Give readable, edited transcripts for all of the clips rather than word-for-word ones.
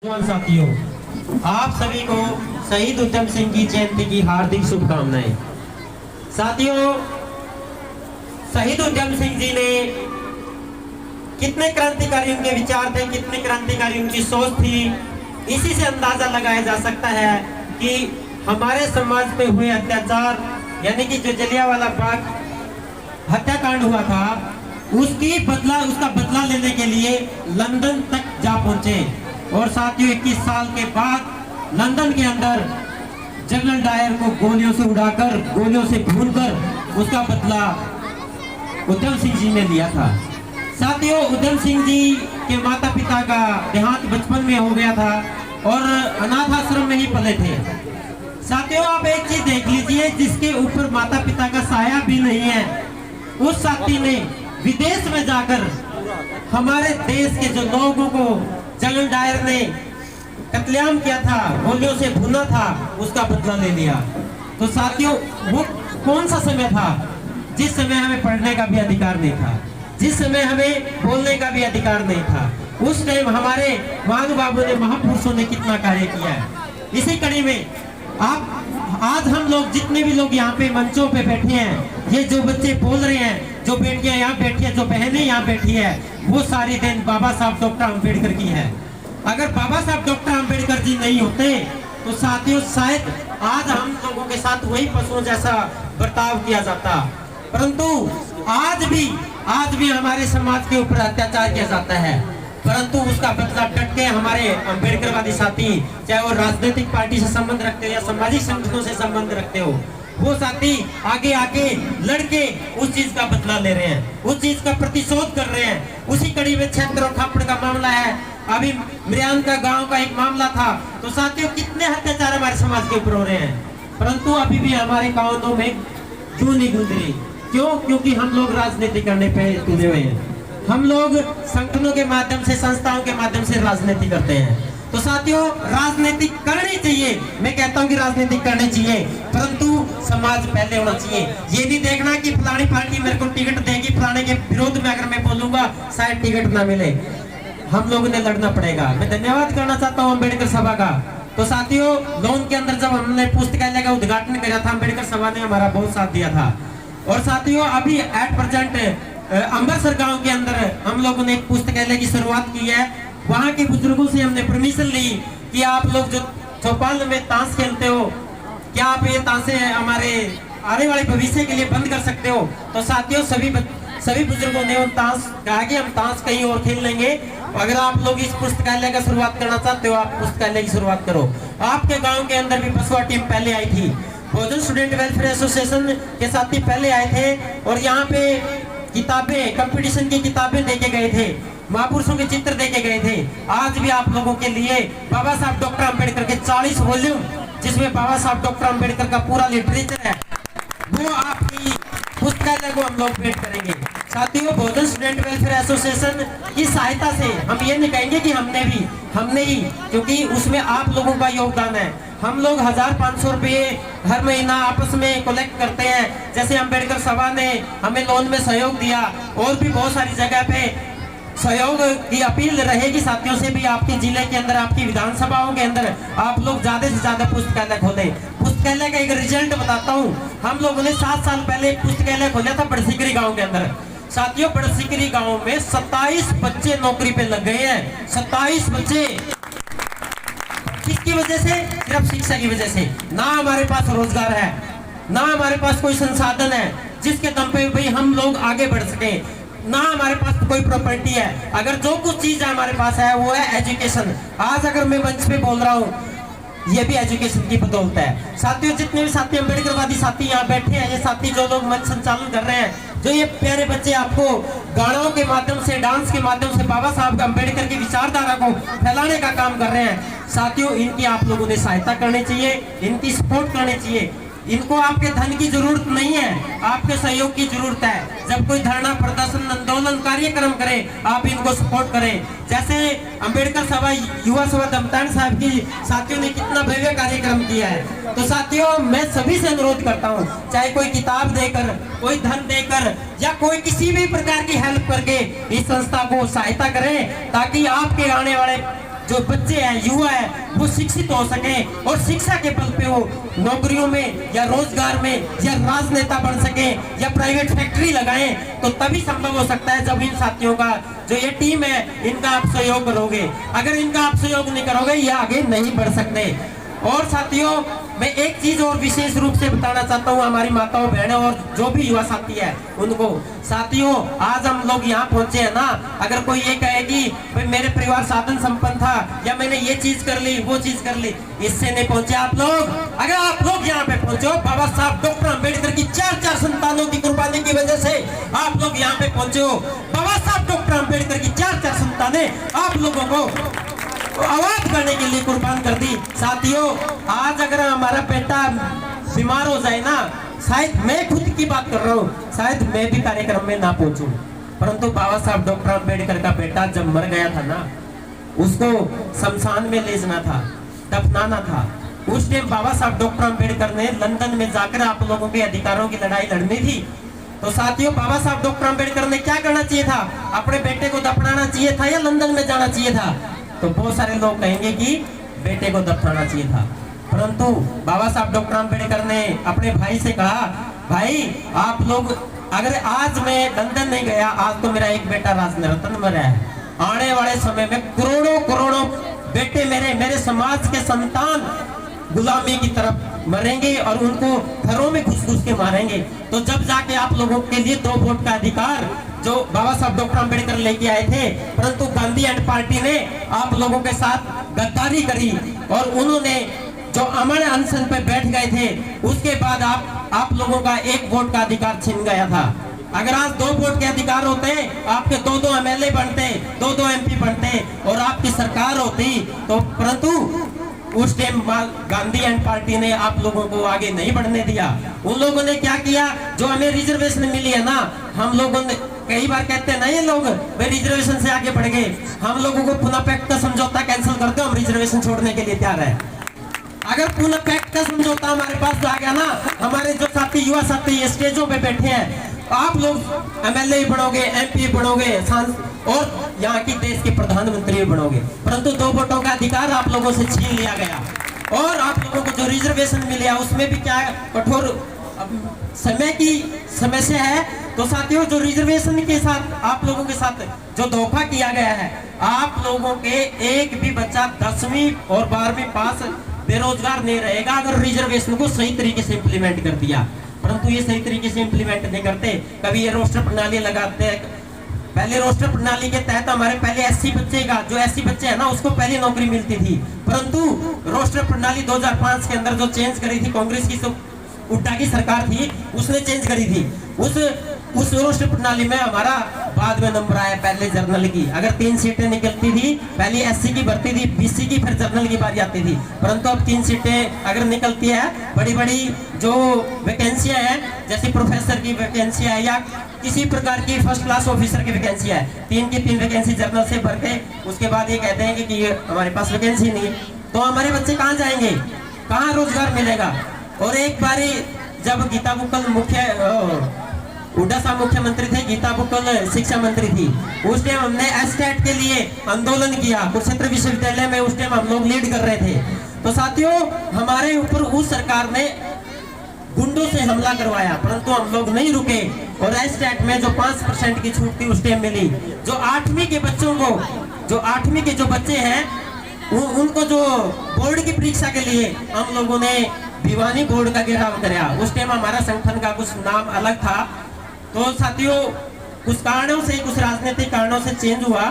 साथियों, आप सभी को शहीद उधम सिंह की जयंती की हार्दिक शुभकामनाएं। साथियों, शहीद उधम सिंह जी ने कितने क्रांतिकारी उनके विचार थे, कितने क्रांतिकारी उनकी सोच थी, इसी से अंदाजा लगाया जा सकता है कि हमारे समाज पे हुए अत्याचार यानी कि जो जलियांवाला बाग हत्याकांड हुआ था उसका बदला लेने के लिए लंदन तक जा पहुंचे। और साथियों, 21 साल के बाद लंदन के अंदर जनरल डायर को गोलियों से उड़ाकर, गोलियों से भूनकर उसका बदला उधम सिंह जी ने लिया था। साथियों, उधम सिंह जी के माता पिता का देहांत बचपन में हो गया था और अनाथ आश्रम में ही पले थे। साथियों, आप एक चीज देख लीजिए, जिसके ऊपर माता पिता का साया भी नहीं है, उस साथी ने विदेश में जाकर हमारे देश के जो लोगों को जनरल डायर ने कत्लेआम किया था, गोलियों से भुना था, उसका बदला ले लिया। तो साथियों, वो कौन सा समय था जिस समय हमें पढ़ने का भी अधिकार नहीं था, जिस समय हमें बोलने का भी अधिकार नहीं था। उस टाइम हमारे महानुभावों ने, महापुरुषों ने कितना कार्य किया है। इसी कड़ी में आज हम लोग, जितने भी लोग यहाँ पे मंचों पे बैठे हैं, ये जो बच्चे बोल रहे हैं, जो बेटियां यहाँ बैठी है, जो बहनें यहाँ बैठी है, वो सारी दिन बाबा साहब डॉक्टर अम्बेडकर की है। अगर बाबा साहब डॉक्टर अम्बेडकर जी नहीं होते तो साथियों, शायद आज हम लोगों के साथ वही पशुओं जैसा बर्ताव किया जाता। परंतु आज भी हमारे समाज के ऊपर अत्याचार किया जाता है, परंतु उसका बदला डट के हमारे अम्बेडकरवादी साथी, चाहे वो राजनीतिक पार्टी से संबंध रखते हो या सामाजिक संगठनों से संबंध रखते हो, वो साथी आगे आके लड़के उस चीज का बदला ले रहे हैं, उस चीज का प्रतिशोध कर रहे हैं। उसी कड़ी में क्षेत्र और खापड़ का मामला है, अभी मृयान का गांव का एक मामला था। तो साथियों, कितने अत्याचार हमारे समाज के ऊपर हो रहे हैं, परंतु अभी भी हमारे गाँवों में क्यों नहीं गूंज रही? क्यों? क्योंकि हम लोग राजनीति करने पे तुले हुए हैं। हम लोग संगठनों के माध्यम से, संस्थाओं के माध्यम से राजनीति करते हैं। तो साथियों, राजनीति करनी चाहिए, मैं कहता हूं कि राजनीति करनी चाहिए, परंतु समाज पहले होना चाहिए। ये नहीं देखना कि फलानी पार्टी मेरे को टिकट देगी, फलाने के विरोध में अगर मैं बोलूंगा शायद टिकट ना मिले। हम लोगों ने लड़ना पड़ेगा। मैं धन्यवाद करना चाहता हूँ अम्बेडकर सभा का। तो साथियों, लोन के अंदर जब हमने पुस्तकालय का उद्घाटन किया था, अम्बेडकर सभा ने हमारा बहुत साथ दिया था। और साथियों, अभी एट प्रेजेंट अमृतसर गांव के अंदर हम लोगों ने एक पुस्तकालय की शुरुआत की है। वहां के बुजुर्गों से हमने परमिशन ली कि आप लोग जो चौपाल में ताश खेलते हो, क्या आप ये ताशे हमारे आने वाले भविष्य के लिए बंद कर सकते हो? तो साथियों, सभी बुजुर्गों ने ताश कहा कि हम ताश कहीं और खेल लेंगे। अगर आप लोग इस पुस्तकालय का शुरुआत करना चाहते हो, आप पुस्तकालय की शुरुआत करो। आपके गाँव के अंदर भी पशुआ टीम पहले आई थी, बहुजन स्टूडेंट वेलफेयर एसोसिएशन के साथी पहले आए थे और यहाँ पे किताबें, कंपटीशन की किताबें देके गए थे, महापुरुषों के चित्र देके गए थे। आज भी आप लोगों के लिए बाबा साहब डॉक्टर अम्बेडकर के 40 वॉल्यूम, जिसमें बाबा साहब डॉक्टर अम्बेडकर का पूरा लिटरेचर है, वो आपकी पुस्तकालय को हम लोग भेंट करेंगे। साथियों, बहुजन स्टूडेंट वेलफेयर एसोसिएशन की सहायता से हम ये नहीं कहेंगे कि हमने ही, क्योंकि उसमें आप लोगों का योगदान है। हम लोग 1500 रुपये हर महीना आपस में कलेक्ट करते हैं। जैसे अम्बेडकर सभा ने हमें लोन में सहयोग दिया, और भी बहुत सारी जगह पे सहयोग की अपील रहेगी साथियों से भी। आपके जिले के अंदर, आपकी विधानसभाओं के अंदर आप लोग ज्यादा से ज्यादा पुस्तकालय खोलें। पुस्तकालय का एक रिजल्ट बताता हूँ। हम लोगों ने 7 साल पहले एक पुस्तकालय खोला था बड़सिकरी गाँव के अंदर। साथियों, बड़सिकरी गाँव में 27 बच्चे नौकरी पे लग गए हैं। 27 बच्चे। किसकी वजह से? सिर्फ शिक्षा की वजह से। ना हमारे पास रोजगार है, ना हमारे पास कोई संसाधन है जिसके दम पे भाई हम लोग आगे बढ़ सके, ना हमारे पास कोई प्रॉपर्टी है। अगर जो कुछ चीज हमारे पास है वो है एजुकेशन। आज अगर मैं मंच पे बोल रहा हूँ, ये भी एजुकेशन की बदौलत है। साथियों, जितने भी साथी अम्बेडकरवादी साथी यहाँ बैठे हैं, ये साथी जो लोग मंच संचालन कर रहे हैं, जो ये प्यारे बच्चे आपको गानों के माध्यम से, डांस के माध्यम से बाबा साहब अम्बेडकर की विचारधारा को फैलाने का काम कर रहे हैं, साथियों, इनकी आप लोगों ने सहायता करनी चाहिए, इनकी सपोर्ट करनी चाहिए। इनको आपके धन की जरूरत नहीं है, आपके सहयोग की जरूरत है। जब कोई धरना, प्रदर्शन, आंदोलन, कार्यक्रम करे, आप इनको सपोर्ट करें। जैसे अम्बेडकर सभा, युवा सभा दमतान साहब की साथियों ने कितना भव्य कार्यक्रम किया है। तो साथियों, मैं सभी से अनुरोध करता हूँ, चाहे कोई किताब देकर, कोई धन देकर, या कोई किसी भी प्रकार की हेल्प करके इस संस्था को सहायता करें, ताकि आपके आने वाले जो बच्चे हैं, युवा है, वो शिक्षित हो सके और शिक्षा के बल पे वो नौकरियों में या रोजगार में या राजनेता बन सके या प्राइवेट फैक्ट्री लगाएं, तो तभी संभव हो सकता है जब इन साथियों का जो ये टीम है इनका आप सहयोग करोगे। अगर इनका आप सहयोग नहीं करोगे ये आगे नहीं बढ़ सकते। और साथियों, मैं एक चीज और विशेष रूप से बताना चाहता हूँ हमारी माताओं बहनों और जो भी युवा साथी है उनको। साथियों, आज हम लोग यहाँ पहुंचे हैं ना, अगर कोई ये कहे कि भाई मेरे परिवार साधन संपन्न था या मैंने ये चीज कर ली वो चीज कर ली, इससे नहीं पहुंचे आप लोग। अगर आप लोग यहाँ पे पहुंचे हो, बाबा साहब डॉक्टर अम्बेडकर की 4 संतानों की कुर्बानी की वजह से आप लोग यहाँ पे पहुंचे हो। बाबा साहब डॉक्टर अम्बेडकर की 4 संतानें आप लोगों को आवाज करने के लिए कुर्बान कर दी। साथियों, आज अगर हमारा बेटा बीमार हो जाए ना, शायद मैं खुद की बात कर रहा हूँ, शायद मैं भी कार्यक्रम में ना पहुंचूं, परंतु बाबा साहब डॉक्टर अम्बेडकर का बेटा जब मर गया था ना, उसको शमशान में ले जाना था, दफनाना था। उस टाइम बाबा साहब डॉक्टर अम्बेडकर ने लंदन में जाकर आप लोगों के अधिकारों की लड़ाई लड़नी थी। तो साथियों, बाबा साहब डॉक्टर अम्बेडकर ने क्या करना चाहिए था? अपने बेटे को दफनाना चाहिए था या लंदन में जाना चाहिए था? तो बहुत सारे लोग कहेंगे कि बेटे को दफनाना चाहिए था, परंतु बाबा साहब डॉक्टर अम्बेडकर ने अपने भाई से कहा, भाई आप लोग, अगर आज मैं लंदन नहीं गया, आज तो मेरा एक बेटा राजरत्न मरा है, आने वाले समय में करोड़ों करोड़ों बेटे मेरे समाज के संतान गुलामी की तरफ मरेंगे और उनको घरों में घुस घुस के मारेंगे। तो जब जाके आप लोगों के लिए 2 वोट का अधिकार जो बाबा साहब डॉक्टर अम्बेडकर लेके आए थे, परंतु गांधी एंड पार्टी ने आप लोगों के साथ गद्दारी करी और उन्होंने जो अमर अनशन पे बैठ गए थे, उसके बाद आप लोगों का 1 वोट का अधिकार छिन गया था। अगर आज 2 वोट के अधिकार होते, आपके 2-2 एमएलए बनते, 2-2 एमपी बनते और आपकी सरकार होती, तो परंतु उस टाइम गांधी एंड पार्टी ने आप लोगों को आगे नहीं बढ़ने दिया। उन लोगों ने क्या किया, जो हमें रिजर्वेशन मिली है ना, हम लोगों ने कई बार कहते हैं ना ये लोग, वे रिजर्वेशन से आगे बढ़ गए, हम लोगों को पुनः पैक्ट का समझौता कैंसिल कर दो, हम रिजर्वेशन छोड़ने के लिए तैयार है। अगर पुनः पैक्ट का समझौता हमारे पास आ गया ना, हमारे जो साथी युवा साथी स्टेजों पे बैठे हैं, आप लोग एमएलए बनोगे, एमपी बनोगे और यहाँ की देश के प्रधानमंत्री बनोगे, परंतु 2 वोटों का अधिकार आप लोगों से छीन लिया गया। और आप लोगों को जो रिजर्वेशन मिला उसमें भी क्या कठोर समय की समस्या है। तो साथियों, जो रिजर्वेशन के साथ आप लोगों के साथ जो धोखा किया गया है, आप लोगों के एक भी बच्चा 10वीं और 12वीं पास बेरोजगार नहीं रहेगा अगर रिजर्वेशन को सही तरीके से इम्प्लीमेंट कर दिया। परंतु ये सही तरीके से इम्प्लीमेंट नहीं करते। कभी ये रोस्टर प्रणाली लगाते हैं, पहले रोस्टर प्रणाली के तहत हमारे पहले एससी बच्चे का, जो एससी बच्चे है ना, उसको पहले नौकरी मिलती थी, परंतु रोस्टर प्रणाली 2005 के अंदर जो चेंज करी थी कांग्रेस की, जो हुड्डा की सरकार थी, उसने चेंज करी थी। उस रोस्टर प्रणाली में हमारा बाद में नंबर आया पहले जर्नल की। अगर 3 सीटें निकलती थी, पहले एससी की भर्ती थी, बीसी की, फिर जर्नल की बारी आती थी, परंतु अब 3 सीटें अगर निकलती है, बड़ी बड़ी जो वैकेंसियां हैं, जैसे प्रोफेसर की वैकेंसियां है या किसी प्रकार की फर्स्ट क्लास ऑफिसर की वैकेंसी है, 3 की 3 वैकेंसी जर्नल से भर के उसके बाद ये कहते हैं कि हमारे पास वैकेंसी नहीं, तो हमारे बच्चे कहाँ जाएंगे, कहाँ रोजगार मिलेगा। और एक बारी जब गीता बुक्कल हुड्डा साहब मुख्यमंत्री थे, गीता बुक्कल शिक्षा मंत्री थी, उस टाइम हमने एस्टेट के लिए आंदोलन किया कुरुक्षेत्र विश्वविद्यालय में, उस टाइम हम लोग लीड कर रहे थे। तो साथियों, हमारे ऊपर उस सरकार ने गुंडों से हमला करवाया, परंतु हम लोग नहीं रुके और एस्टेट में जो 5% की छूट थी उस टाइम मिली। जो 8वीं के बच्चों को, जो 8वीं के जो बच्चे हैं, उनको जो बोर्ड की परीक्षा के लिए हम लोगों ने भिवानी बोर्ड का घेराव कराया। उस टाइम हमारा संगठन का कुछ नाम अलग था। तो साथियों, कुछ कारणों से, कुछ राजनीतिक कारणों से चेंज हुआ,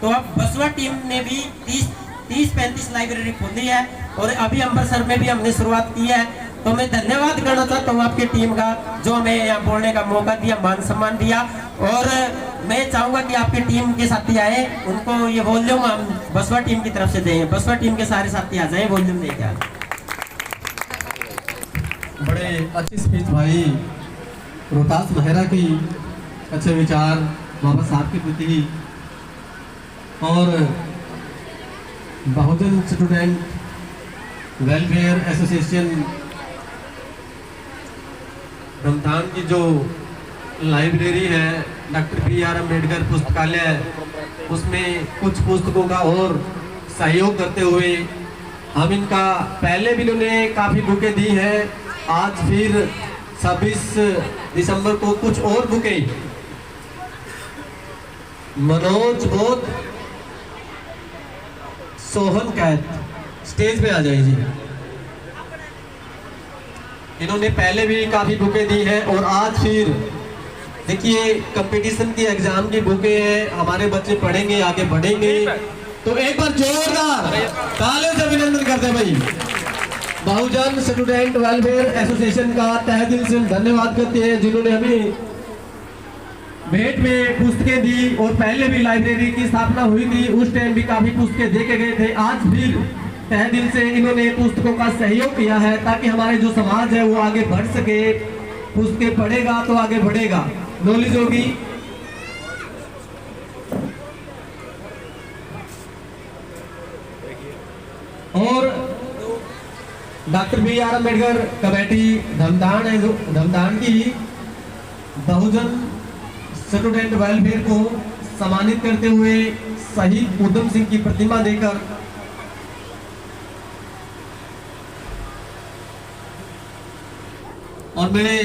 तो अब बसवा टीम ने भी 30-35 लाइब्रेरी खोली है और अभी अमृतसर में भी हमने शुरुआत की है। तो मैं धन्यवाद करना चाहता हूँ आपकी टीम का, जो हमें यहाँ बोलने का मौका दिया, मान सम्मान दिया। और मैं चाहूंगा कि आपकी टीम के साथी आए, उनको ये वॉल्यूम हम बसवा टीम की तरफ से दें, बसवा टीम के सारे साथी आ जाए, वॉल्यूम लेके आ। बड़े अच्छी स्पीच भाई रोहतास मेहरा की, अच्छे विचार बाबा साहब के प्रति, और बहुजन स्टूडेंट वेलफेयर एसोसिएशन रमतान की जो लाइब्रेरी है, डॉक्टर BR अम्बेडकर पुस्तकालय, उसमें कुछ पुस्तकों का और सहयोग करते हुए हम इनका पहले भी इन्होंने काफ़ी बुकें दी हैं। आज फिर 26 दिसंबर को कुछ और बुकें मनोज बोध सोहन कैद स्टेज पे आ जाइए जी। इन्होंने पहले भी काफ़ी बुकें दी हैं और आज फिर देखिए कंपटीशन की एग्जाम की बुकें हैं। हमारे बच्चे पढ़ेंगे, आगे बढ़ेंगे, तो एक बार जोरदार तालियों से अभिनंदन करते हैं भाई। बहुजन स्टूडेंट वेलफेयर एसोसिएशन का तहे दिल से धन्यवाद करते हैं जिन्होंने हमें भेंट में पुस्तकें दी और पहले भी लाइब्रेरी की स्थापना हुई थी, उस टाइम भी काफी पुस्तकें दे के गए थे। आज फिर तहे दिल से इन्होंने पुस्तकों का सहयोग किया है ताकि हमारे जो समाज है वो आगे बढ़ सके। पुस्तकें पढ़ेगा तो आगे बढ़ेगा, नॉलेज होगी। और डॉक्टर बी.आर. अम्बेडकर कमेटी धमदान है, जो धमदान की बहुजन स्टूडेंट वेलफेयर को सम्मानित करते हुए शहीद उधम सिंह की प्रतिमा देकर और मेरे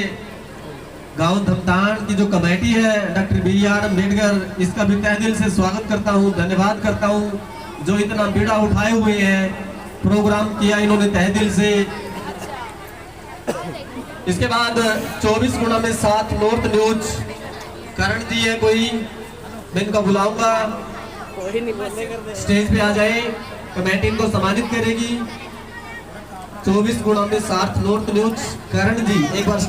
गांव धमदान की जो कमेटी है डॉक्टर बी.आर. अम्बेडकर, इसका भी तहे दिल से स्वागत करता हूं, धन्यवाद करता हूं जो इतना बीड़ा उठाए हुए हैं। प्रोग्राम किया इन्होंने तहे दिल से। इसके बाद 24/7 नॉर्थ न्यूज करण जी है कोई, मैं इनका बुलाऊंगा, स्टेज पे आ जाए, कमेटी इनको सम्मानित करेगी। 24/7 नॉर्थ न्यूज करण जी एक बार